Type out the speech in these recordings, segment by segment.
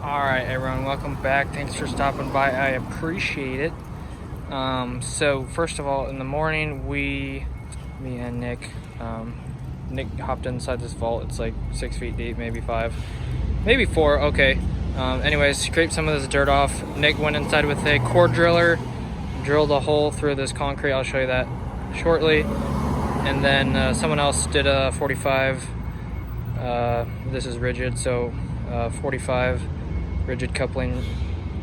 Alright everyone, welcome back. Thanks for stopping by. I appreciate it. So first of all, in the morning me and Nick hopped inside this vault. It's like 6 feet deep, maybe 5, maybe 4, okay. Anyways, scraped some of this dirt off. Nick went inside with a core driller, drilled a hole through this concrete. I'll show you that shortly. And then someone else did a 45. This is rigid, so 45 rigid coupling,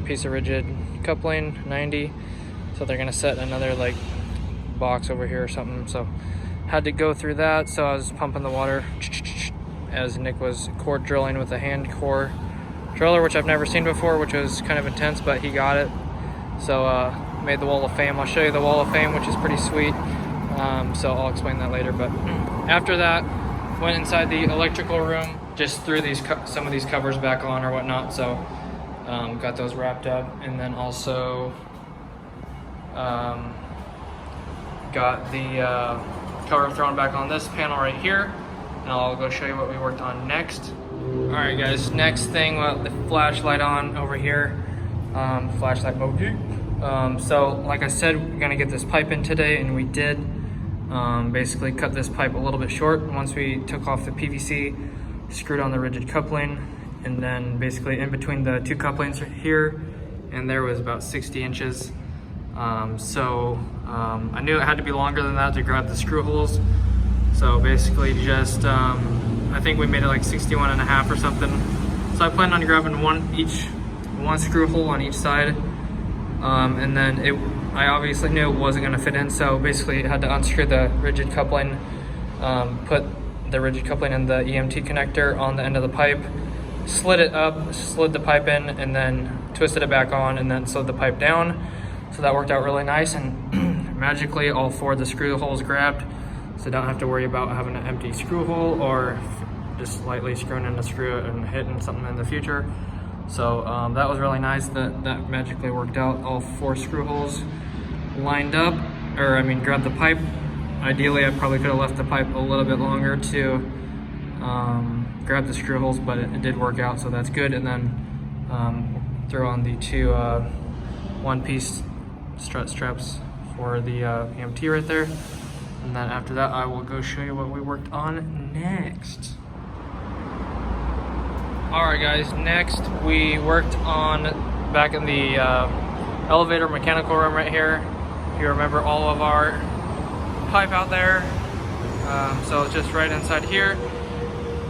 piece of rigid coupling, 90. So they're gonna set another like box over here or something. So had to go through that. So I was pumping the water as Nick was core drilling with a hand core driller, which I've never seen before, which was kind of intense, but he got it. So made the wall of fame. I'll show you the wall of fame, which is pretty sweet. So I'll explain that later. But after that, went inside the electrical room, just threw some of these covers back on or whatnot. So got those wrapped up, and then also got the cover thrown back on this panel right here, and I'll go show you what we worked on next. All right guys, next thing, the flashlight on over here, flashlight mode. So like I said, we're gonna get this pipe in today, and we did. Basically cut this pipe a little bit short. Once we took off the PVC, screwed on the rigid coupling, and then basically in between the two couplings here and there was about 60 inches. I knew it had to be longer than that to grab the screw holes. So basically just, I think we made it like 61 and a half or something. So I planned on grabbing one screw hole on each side. And then I obviously knew it wasn't gonna fit in, so basically I had to unscrew the rigid coupling, put the rigid coupling in the EMT connector on the end of the pipe, slid it up, slid the pipe in, and then twisted it back on, and then slid the pipe down. So that worked out really nice, and magically all 4 of the screw holes grabbed, so don't have to worry about having an empty screw hole or just lightly screwing in a screw and hitting something in the future. So that was really nice that magically worked out. All 4 screw holes lined up, grabbed the pipe. Ideally, I probably could have left the pipe a little bit longer to grab the screw holes, but it did work out, so that's good. And then throw on the 2 one-piece strut straps for the EMT right there. And then after that, I will go show you what we worked on next. Alright guys, next we worked on back in the elevator mechanical room right here. If you remember all of our pipe out there. So it's just right inside here.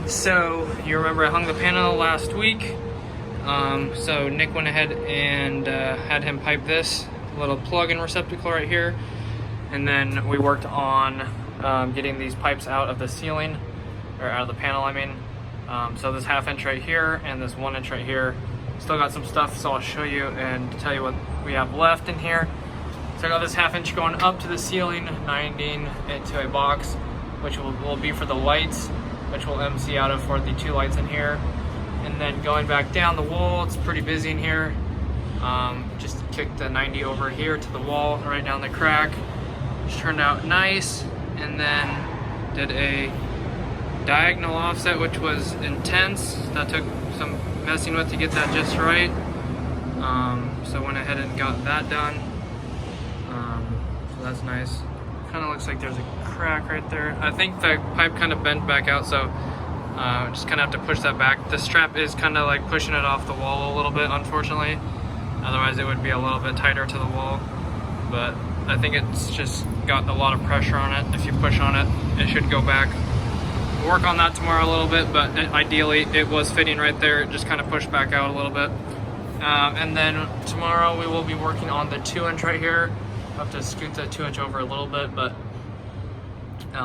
So you remember I hung the panel last week. So Nick went ahead and had him pipe this little plug-in receptacle right here. And then we worked on getting these pipes out of the ceiling, or out of the panel I mean. So this 1/2 inch right here and this 1 inch right here, still got some stuff, so I'll show you and tell you what we have left in here. So I got this 1/2 inch going up to the ceiling, 9ing into a box, which will be for the lights, which will MC out of for the 2 lights in here. And then going back down the wall, it's pretty busy in here. Just kicked the 90 over here to the wall, right down the crack, which turned out nice. And then did a diagonal offset, which was intense. That took some messing with to get that just right. So went ahead and got that done. So that's nice. Kind of looks like there's a crack right there. I think the pipe kind of bent back out, so just kind of have to push that back. The strap is kind of like pushing it off the wall a little bit, unfortunately. Otherwise it would be a little bit tighter to the wall. But I think it's just got a lot of pressure on it. If you push on it, it should go back. Work on that tomorrow a little bit, but ideally it was fitting right there. It just kind of pushed back out a little bit. And then tomorrow we will be working on the 2 inch right here. I'll have to scoot the 2 inch over a little bit, but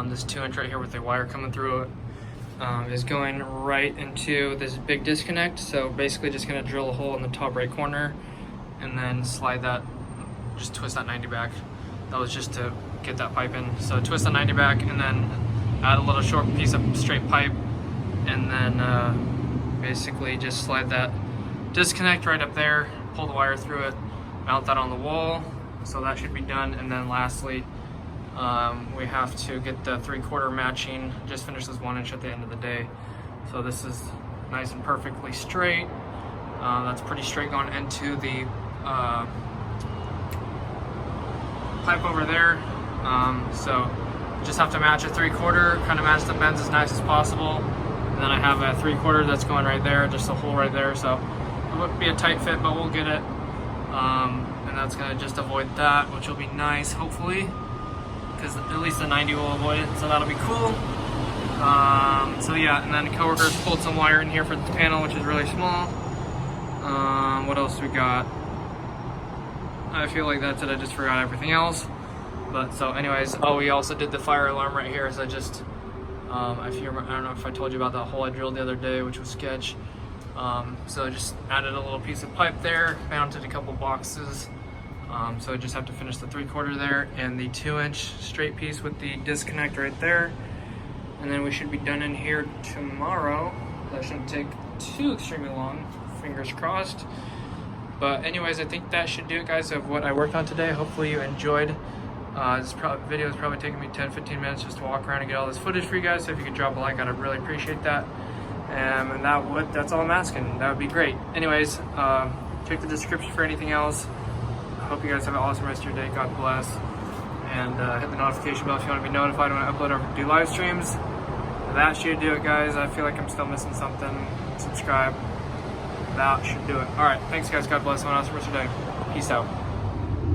this 2 inch right here with the wire coming through it is going right into this big disconnect. So basically just gonna drill a hole in the top right corner and then slide that, just twist that 90 back. That was just to get that pipe in. So twist the 90 back and then add a little short piece of straight pipe, and then basically just slide that disconnect right up there, pull the wire through it, mount that on the wall. So that should be done. And then lastly, we have to get the 3/4 matching. Just finish this 1 inch at the end of the day. So this is nice and perfectly straight. That's pretty straight going into the pipe over there. So just have to match a 3/4, kind of match the bends as nice as possible. And then I have a 3/4 that's going right there, just a hole right there. So it would be a tight fit, but we'll get it. And that's gonna just avoid that, which will be nice, hopefully, because at least the 90 will avoid it, so that'll be cool. So yeah, and then coworkers pulled some wire in here for the panel, which is really small. What else we got? I feel like that's it. I just forgot everything else. But so anyways, oh, we also did the fire alarm right here. So I just, if you remember, I don't know if I told you about that hole I drilled the other day, which was sketch. So I just added a little piece of pipe there, mounted a couple boxes. So I just have to finish the 3/4 there and the 2-inch straight piece with the disconnect right there. And then we should be done in here tomorrow. That shouldn't take too extremely long, fingers crossed. But anyways, I think that should do it, guys, of what I worked on today. Hopefully you enjoyed. This video is probably taking me 10-15 minutes just to walk around and get all this footage for you guys. So if you could drop a like, I'd really appreciate that. And that's all I'm asking. That would be great. Anyways, check the description for anything else. I hope you guys have an awesome rest of your day. God bless. And hit the notification bell if you want to be notified when I upload or do live streams. That should do it, guys. I feel like I'm still missing something. Subscribe. That should do it. Alright, thanks guys. God bless. Have an awesome rest of your day. Peace out.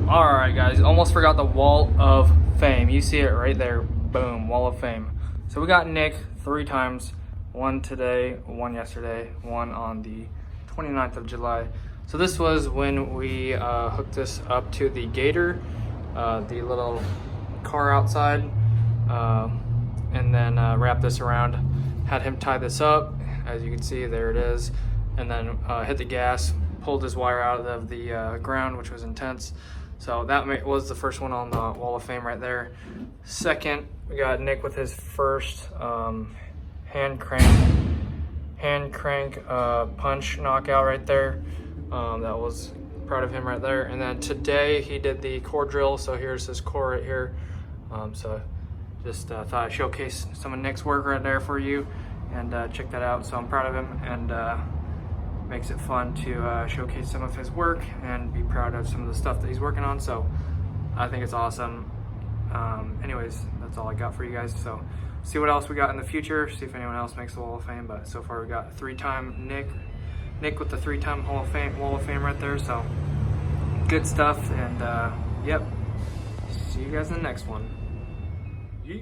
Alright guys, almost forgot the wall of fame. You see it right there. Boom, wall of fame. So we got Nick 3 times. 1 today, 1 yesterday, 1 on the 29th of July. So this was when we hooked this up to the gator, the little car outside, and then wrapped this around. Had him tie this up. As you can see, there it is. And then hit the gas, pulled his wire out of the ground, which was intense. So that was the first one on the wall of fame right there. Second, we got Nick with his first hand crank punch knockout right there. That was proud of him right there. And then today he did the core drill. So here's his core right here. So just thought I'd showcase some of Nick's work right there for you, and check that out. So I'm proud of him, and makes it fun to showcase some of his work and be proud of some of the stuff that he's working on. So I think it's awesome. Anyways, that's all I got for you guys. So see what else we got in the future, see if anyone else makes the wall of fame. But so far we got 3-time Nick with the 3-time wall of fame right there. So good stuff. And yep, see you guys in the next one. Yeah.